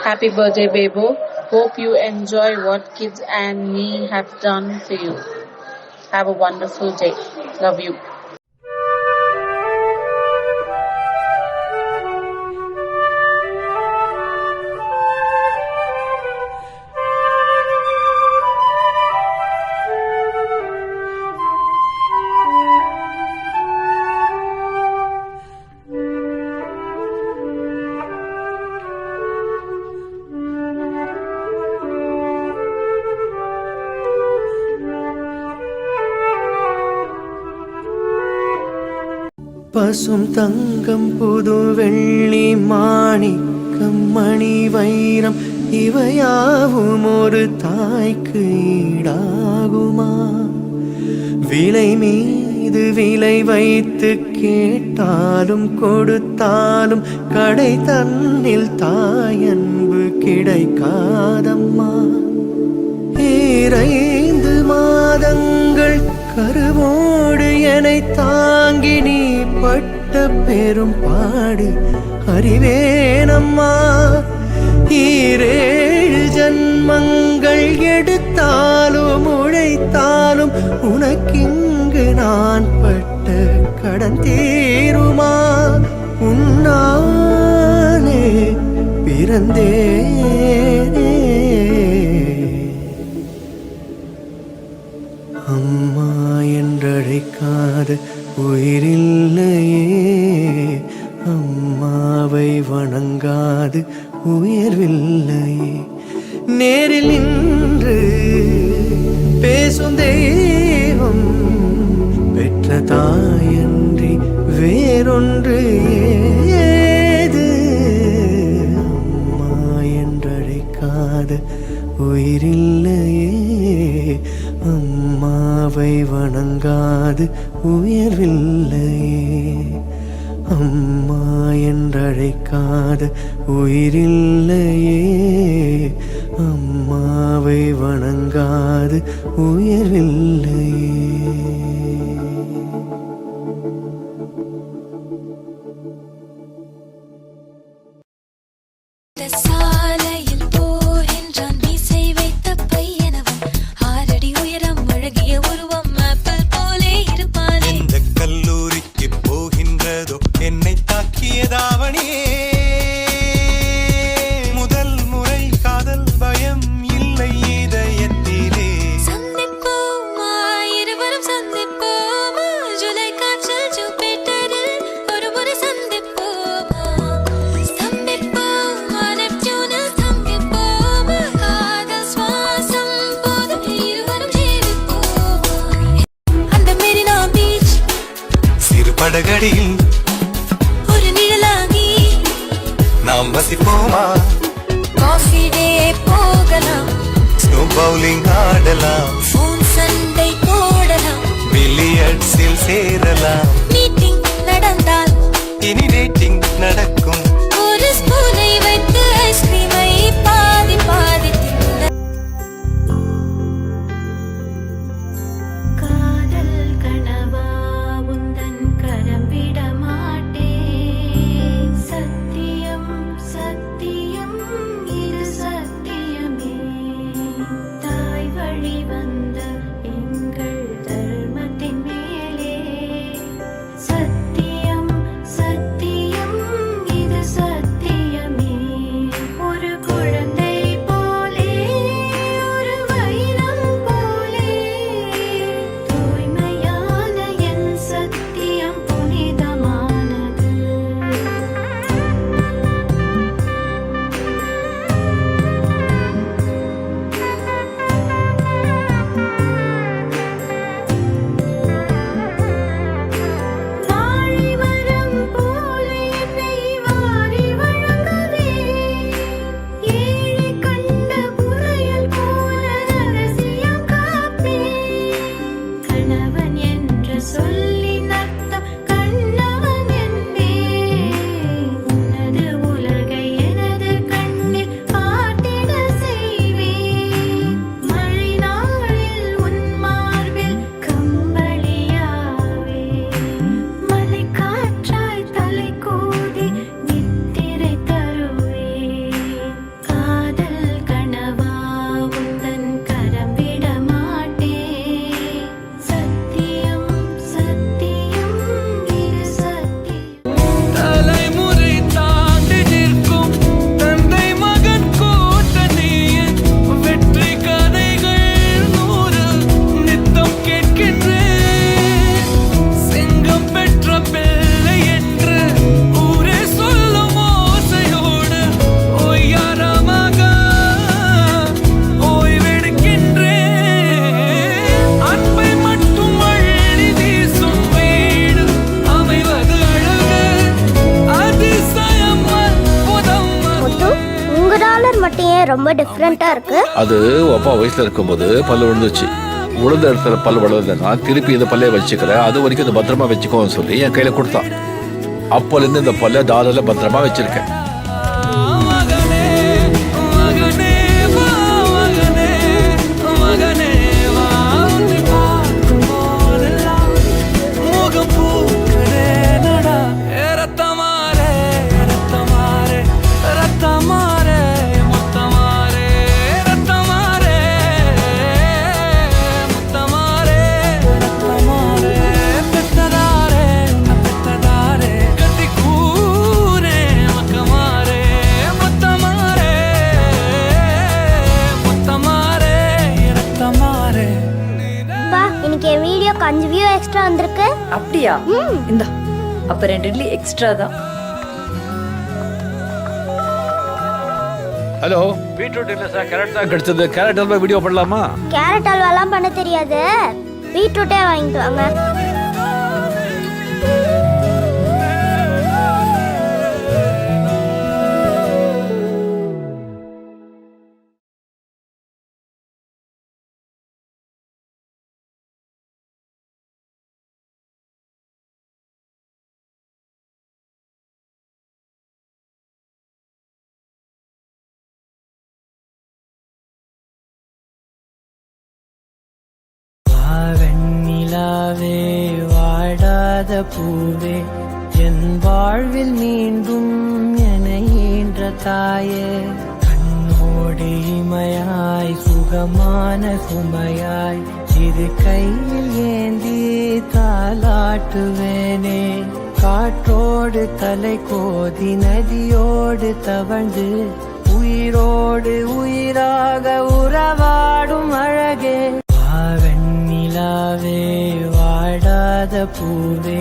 Happy birthday, Bebo. Hope you enjoy what kids and me have done for you. Have a wonderful day. Love you. பசும் தங்கம் புது வெள்ளி மாணிக்கம் மணி வைரம் இவையாவும் ஒரு தாய்க்கு ஈடாகுமா? விலை மீது விலை வைத்து கேட்டாலும் கொடுத்தாலும் கடை தன்னில் தாயன்பு கிடைக்காதம்மா. 2 மாதங்கள் கருவோடு என்னை தாங்கி நீ பட்ட பெரும் பாடு அறிவேனம்மா. 7 ஜன்மங்கள் எடுத்தாலும் உழைத்தாலும் உனக்கிங்கு நான் பட்ட கடன் தீருமா? உன்னாலே பிறந்தேனே அம்மா என்றழைக்காத உயிரில்லையே, அம்மாவை வணங்காது உயர்வில்லையே. நேரில் நின்று பேசும் தெய்வம் பெற்ற தாயன்றி வேறொன்று ஏது? அம்மா என்றழைக்காத உயிரில்லையே, அம்மாவை வணங்காது உயர்வில்லையே. அம்மா என்றழைக்காத உயிரில்லையே, அம்மாவை வணங்காது உயர்வில்லையே. படகடியில் ஒரு நிழலாகி நாம் வசிப்போமா? காஃபி டே போகலாம், ஸ்னோ பவுலிங் ஆடலாம், ஃபோன் சண்டை போடலாம், பில்லியர்ட்ஸில் சேரலாம். மீட்டிங் நடந்தால் இனி டேட்டிங் நடக்கும். ஒரு ஸ்பூனை வைத்து ஐஸ்கிரீமை பாதி பாதி தின்ன காதல் கனவா உந்தன் கரம் விட மாட்டேன். சத்தியம் சத்தியம் இது சத்தியமே. தாய் வழி வந்த எங்கள் தர்மத்தின் மேலே சத்தியம் சத்தியம் இது டாலர் மட்டும் ஏன் ரொம்ப டிஃப்ரெண்டா இருக்கு? அது அப்பா வயசுல இருக்கும்போது பல்லு விழுந்துச்சு. விழுந்த இடத்துல பல்லு விழுந்தேன்னா திருப்பி இந்த பல்லையை வச்சுக்கிறேன், அது வரைக்கும் இந்த பத்திரமா வச்சுக்கோன்னு சொல்லி என் கையில கொடுத்தான். அப்போலேருந்து இந்த பல்ல டாலர்ல பத்திரமா வச்சிருக்கேன். வீடியோக்கு 5 வியூ எக்ஸ்ட்ரா வந்திருக்கு. அப்படியா? இந்த அப்ப 2 இட்லி எக்ஸ்ட்ரா தான். ஹலோ, பீட்ரூட் இல்ல சார், கேரட் தான் கிடைச்சது. கேரட் அல்வா வீடியோ பண்ணலாமா? கேரட் அல்வாலாம் பண்ண தெரியாது, பீட்ரூட்டே வாங்கிட்டு வாங்க. வெண்ணிலாவே வாடாத பூவே என் வாழ்வில் மீண்டும் என ஈன்ற தாயே, கண்ணோடு இமையாய் சுகமான சுமையாய் இரு கையில் ஏந்தி தாலாட்டுவேனே. காற்றோடு தலை கோதி நதியோடு தவழ்ந்து உயிரோடு உயிராக உறவாடும் அழகே. வெண்ணிலாவே வாடாத பூவே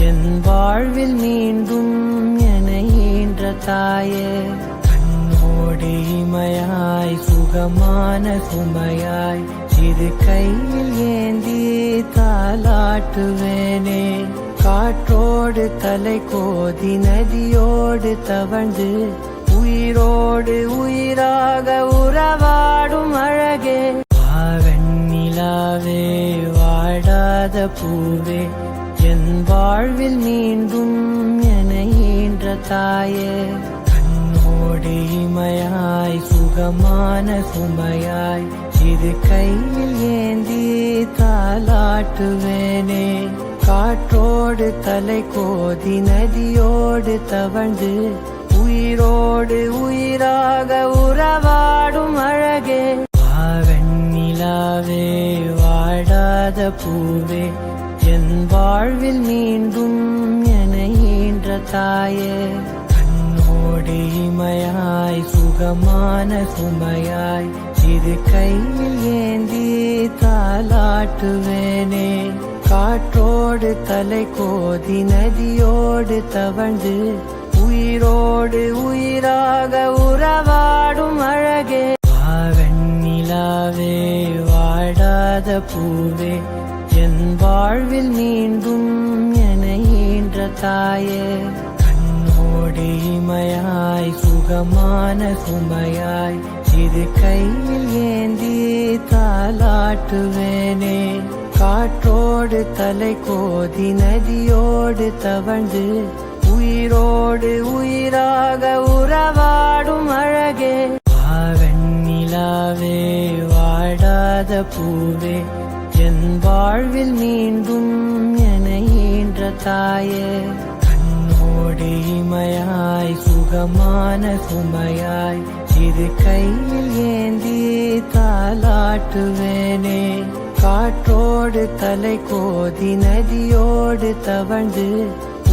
என் வாழ்வில் மீண்டும் என ஈன்ற தாயே, கண்ணோடு இமையாய் சுகமான சுமையாய் இரு கையில் ஏந்தி தாலாட்டுவேனே. காற்றோடு தலை கோதி நதியோடு தவழ்ந்து உயிரோடு உயிராக உறவாடும் அழகே. வெண்ணிலாவே வாடாத பூவே என் வாழ்வில் மீண்டும் என ஈன்ற தாயே, கண்ணோடு இமையாய் சுகமான சுமையாய் இரு கையில் ஏந்தி தாலாட்டுவேனே. காற்றோடு தலை கோதி நதியோடு தவழ்ந்து உயிரோடு உயிராக உறவாடும் அழகே. வெண்ணிலாவே வாடாத பூவே என் வாழ்வில் மீண்டும் என ஈன்ற தாயே, கண்ணோடு இமையாய் சுகமான சுமையாய் இரு கையில் ஏந்தி தாலாட்டுவேனே. காற்றோடு தலை கோதி நதியோடு தவழ்ந்து உயிரோடு உயிராக உறவாடும் அழகே. வெண்ணிலாவே வாடாத பூவே என் வாழ்வில் மீண்டும் என ஈன்ற தாயே, கண்ணோடு இமையாய் சுகமான சுமையாய் இரு கையில் ஏந்தி தாலாட்டுவேனே. காற்றோடு தலை கோதி நதியோடு தவழ்ந்து உயிரோடு உயிராக உறவாடும் அழகே. வெண்ணிலாவே வாடாத பூவே என் வாழ்வில் மீண்டும் என ஈன்ற தாயே, கண்ணோடு இமையாய் சுகமான சுமையாய் இரு கையில் ஏந்தி தாலாட்டுவேனே. காற்றோடு தலை கோதி நதியோடு தவழ்ந்து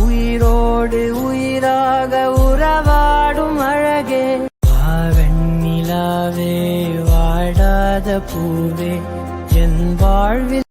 உயிரோடு உயிராக உறவாடும் அழகே. வெண்ணிலாவே வாடாத பூவே என் வாழ்வில்